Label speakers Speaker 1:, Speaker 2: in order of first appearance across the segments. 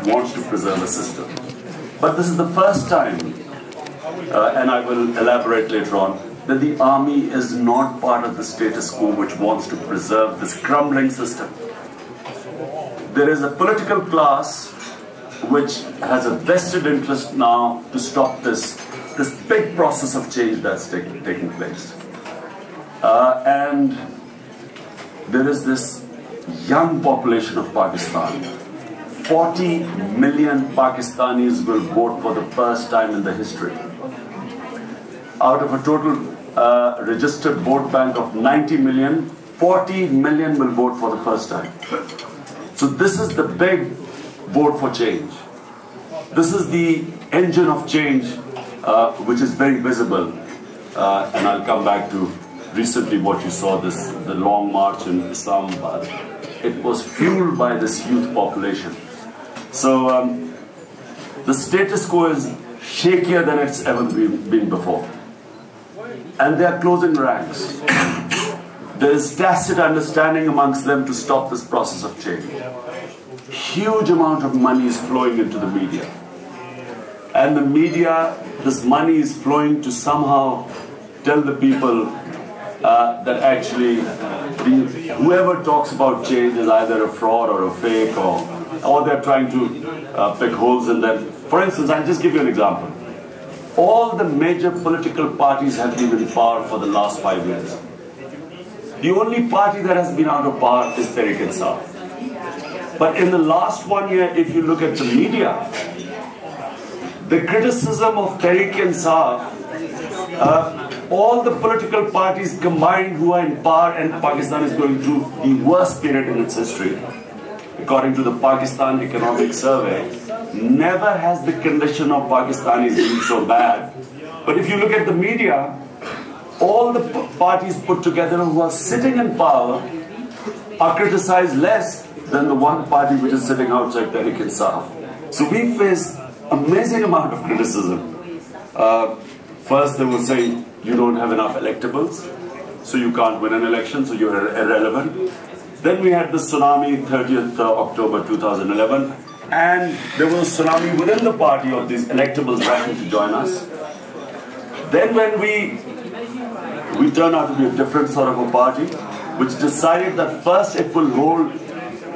Speaker 1: wants to preserve a system. But this is the first time, and I will elaborate later on, that the army is not part of the status quo which wants to preserve this crumbling system. There is a political class which has a vested interest now to stop this big process of change that's taking place. And there is this young population of Pakistan. 40 million Pakistanis will vote for the first time in the history. Out of a total registered vote bank of 90 million, 40 million will vote for the first time. So this is the big vote for change. This is the engine of change which is very visible. And I'll come back to recently what you saw, the long march in Islamabad. It was fueled by this youth population. So the status quo is shakier than it's ever been before. And they are closing ranks. There is tacit understanding amongst them to stop this process of change. Huge amount of money is flowing into the media. And the media, this money is flowing to somehow tell the people that actually whoever talks about change is either a fraud or a fake, or they're trying to pick holes in them. For instance, I'll just give you an example. All the major political parties have been in power for the last 5 years. The only party that has been out of power is Tehreek-e-Insaf. But in the last 1 year, if you look at the media, the criticism of Tehreek-e-Insaf, all the political parties combined who are in power, and Pakistan is going through the worst period in its history. According to the Pakistan Economic Survey, never has the condition of Pakistanis been so bad. But if you look at the media, all the parties put together who are sitting in power are criticized less than the one party which is sitting outside Tehreek-e-Insaf. So we face amazing amount of criticism. First they were saying you don't have enough electables, so you can't win an election, so you're irrelevant. Then we had the tsunami, 30th October 2011, and there was a tsunami within the party of these electables rushing to join us. Then when we turned out to be a different sort of a party, which decided that first it will hold,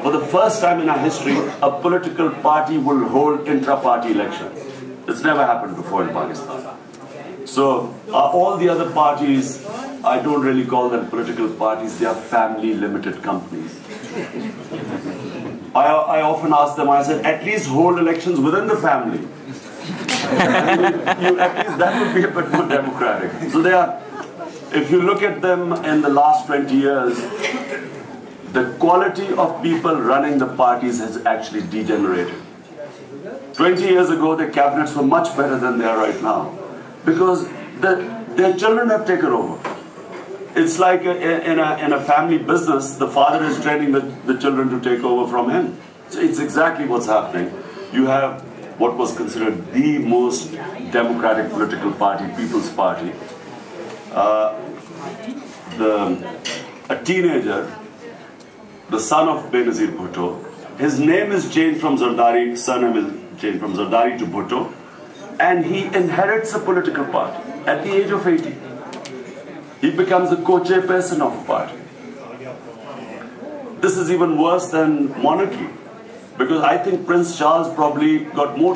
Speaker 1: for the first time in our history, a political party will hold intra-party elections. It's never happened before in Pakistan. So all the other parties, I don't really call them political parties, they are family limited companies. I often ask them, I said, at least hold elections within the family. At least that would be a bit more democratic. So they are, if you look at them in the last 20 years, the quality of people running the parties has actually degenerated. 20 years ago, the cabinets were much better than they are right now, because their children have taken over. It's like in a family business, the father is training the children to take over from him. So it's exactly what's happening. You have what was considered the most democratic political party, People's Party. A teenager, the son of Benazir Bhutto, his name is changed from Zardari, surname is changed from Zardari to Bhutto, and he inherits a political party at the age of 80. He becomes the co-chairperson of a party. This is even worse than monarchy, because I think Prince Charles probably got more